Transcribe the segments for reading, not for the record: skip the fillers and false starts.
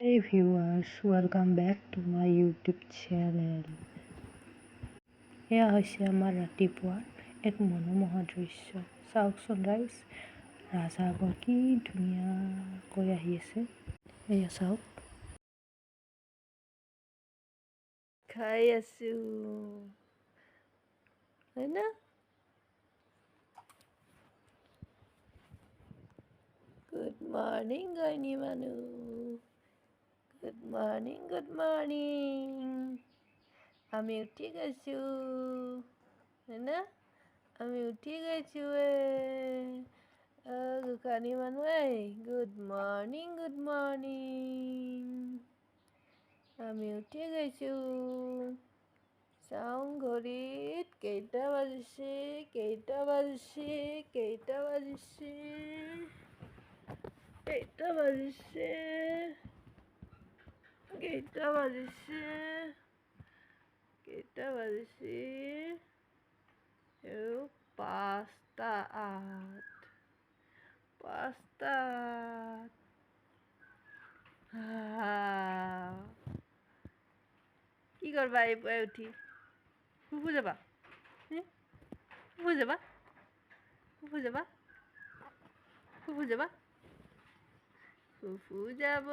Hey viewers, welcome back to my YouTube channel. এয়া হৈছে আমাৰ ৰাতিপুৱাৰ এক মনোমোহা দৃশ্য। চাওকচোন ৰাইজ, ৰাজহাঁহবোৰ কি ধুনীয়াকৈ আহি আছে। এয়া চাওক, খাই আছো হয় না। গুড মৰ্ণিং গইনী মানুহ, গুড মৰ্ণিং, গুড মৰ্ণিং। আমি উঠি গৈছোঁ হয় না, আমি উঠি গৈছোঁ গোসানী মানুহ। Good morning, good morning. আমি উঠি গৈছোঁ। চাওঁ ঘড়ীত কেইটা বাজিছে, কেইটা বাজিছে, কেইটা বাজিছে, কেইটা বাজিছে, কেইটা বাজিছে, কেইটা বাজিছে। 5:08, 5:08। কি কৰবা এই পুৱাই উঠি? ফুফু যাবা? ফুফু যাবা? ফুফু যাবা? ফুফু যাবা? ফুফু যাব।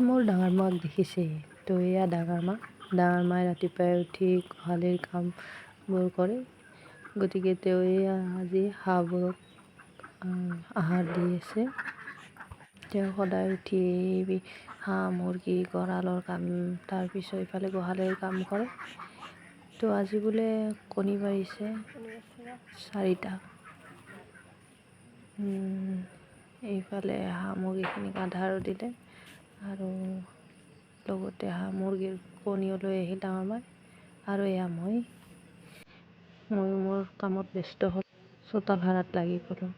মোৰ ডাঙৰ মাক দেখিছে, তো এয়া ডাঙৰ মায়ে ৰাতিপুৱাই উঠি গোহালিৰ কামবোৰ কৰে। গতিকে তেওঁ এয়া আজি হাঁহবোৰক আহাৰ দি আছে। তেওঁ সদায় উঠি হাঁহ মুৰ্গী গঁৰালৰ কাম, তাৰপিছত ইফালে গোহালিৰ কাম কৰে। তো আজি বোলে কণী পাৰিছে 4টা। এইফালে হাঁহ মুৰ্গীখিনিক আধাৰো দিলে আৰু লগতে হাঁহ মুৰ্গীৰ কণীও লৈ আহিল ডাঙৰ মাই। আৰু এয়া মই মোৰ কামত ব্যস্ত হ'ল, চোতাল সাৰাত লাগি গ'লোঁ।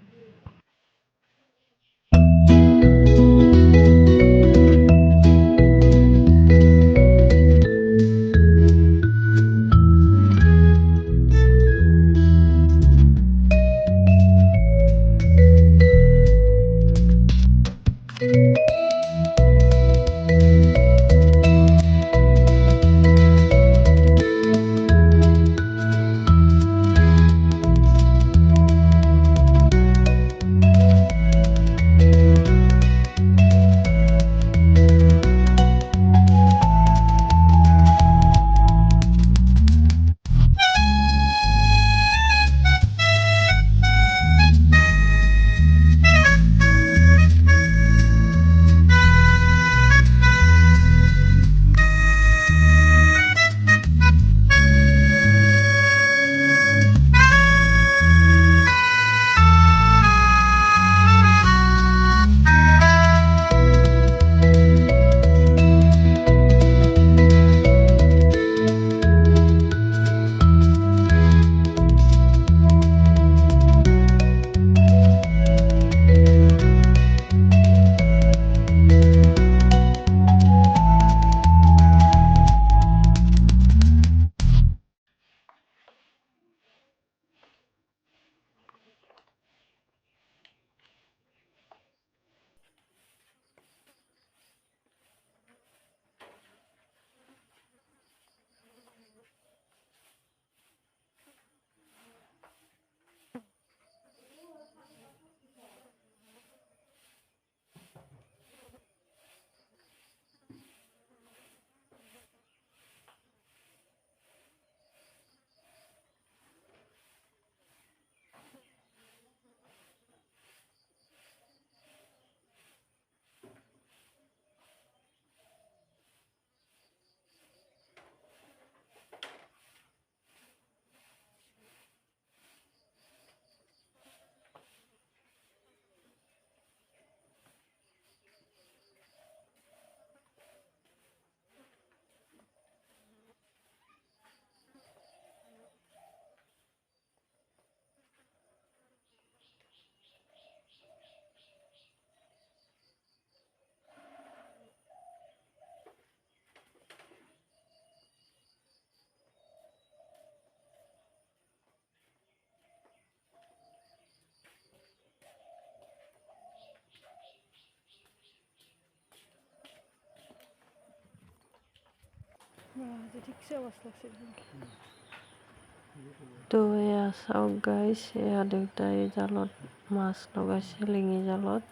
তো এয়া চাওক গাইছ, এয়া দেউতাই জালত মাছ লগাইছে, লিঙি জালত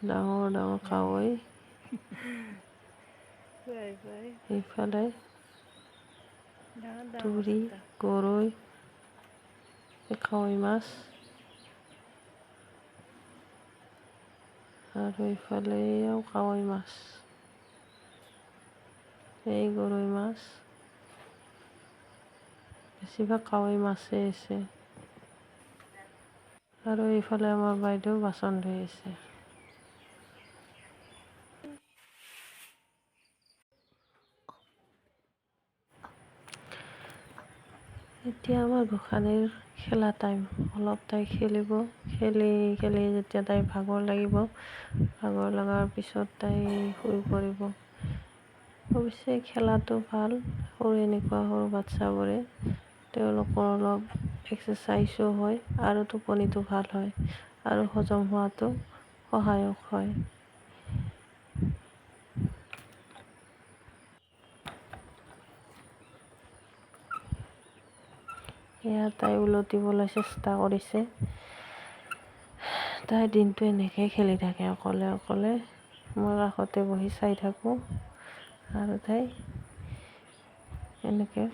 ডাঙৰ ডাঙৰ কাৱৈ, এইফালে তুৰি, গৰৈ, কাৱৈ মাছ, আৰু এইফালে এয়াও কাৱৈ মাছ, এই গৰৈ মাছ, বেছিভাগ কাৱৈ মাছেই আছে। আৰু এইফালে আমাৰ বাইদেউ বাচন ধুই আছে। এতিয়া আমাৰ গোসাঁনীৰ খেলা টাইম, অলপ তাই খেলিব, খেলি খেলি যেতিয়া তাই ভাগৰ লাগিব, ভাগৰ লগাৰ পিছত তাই শুই পৰিব। অৱশ্যে খেলাটো ভাল, সৰু এনেকুৱা সৰু বাচ্চাবোৰে, তেওঁলোকৰ অলপ এক্সাৰচাইজো হয় আৰু টোপনিটো ভাল হয় আৰু হজম হোৱাটো সহায়ক হয়। এয়া তাই উলটিবলৈ চেষ্টা কৰিছে। তাই দিনটো এনেকৈ খেলি থাকে অকলে অকলে, মই কাষতে বহি চাই থাকোঁ আৰু তাই এনেকৈ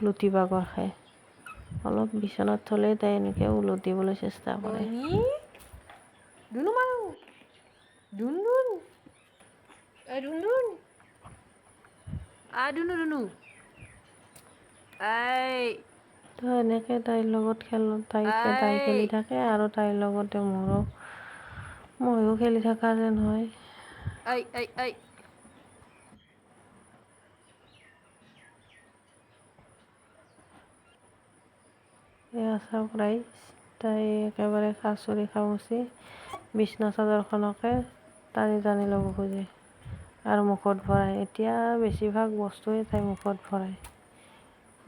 লুটি বাগৰ খায়। অলপ বিচনাত থ'লেই তাই এনেকৈ উলটিবলৈ চেষ্টা কৰে। তো এনেকৈ তাইৰ লগত তাই খেলি থাকে আৰু তাইৰ লগতে ময়ো খেলি থকা যেন হয়। এয়া চাওক ৰাইজ, তাই একেবাৰে খাচুৰি খামুচি বিছনা চাদৰখনকে টানি টানি ল'ব খোজে আৰু মুখত ভৰাই। এতিয়া বেছিভাগ বস্তুৱে তাই মুখত ভৰাই,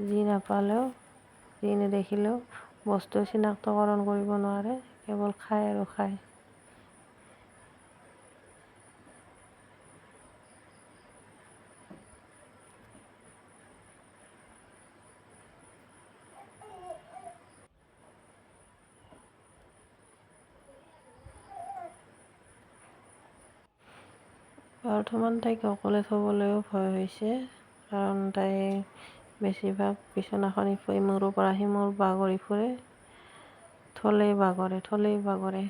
যি নাপালেও, যি নেদেখিলেও বস্তু চিনাক্তকৰণ কৰিব নোৱাৰে, কেৱল খায় আৰু খায়। বৰ্তমান তাইক অকলে থ'বলৈও ভয় হৈছে, কাৰণ তাই বেছিভাগ বিচনাখন ইমূৰৰ পৰা সিমূৰ বাগৰি ফুৰে, থ'লেই বাগৰে।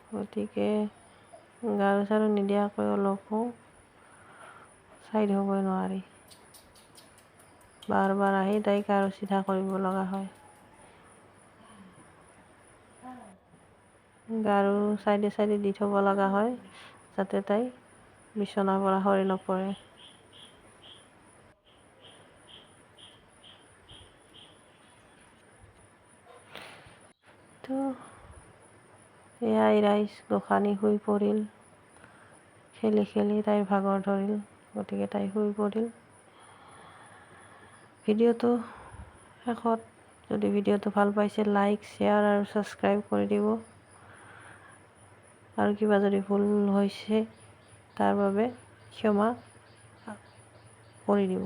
গতিকে গাৰু চাৰু নিদিয়াকৈ অলপো চাইড হ'বই নোৱাৰি, বাৰ বাৰ আহি তাইক আৰু চিধা কৰিব লগা হয়। গাৰু চাইডে চাইডে দি থ'ব লগা হয়, যাতে তাই বিচনাৰ পৰা সৰি নপৰে। তো এয়াই ৰাইজ, গোসাঁনী শুই পৰিল, খেলি খেলি তাইৰ ভাগৰ ধৰিল, গতিকে তাই শুই পৰিল। ভিডিঅ'টো শেষত যদি ভিডিঅ'টো ভাল পাইছে, লাইক, শ্বেয়াৰ আৰু ছাবস্ক্ৰাইব কৰি দিব। আৰু কিবা যদি ভুল হৈছে তাৰ বাবে ক্ষমা কৰি দিব।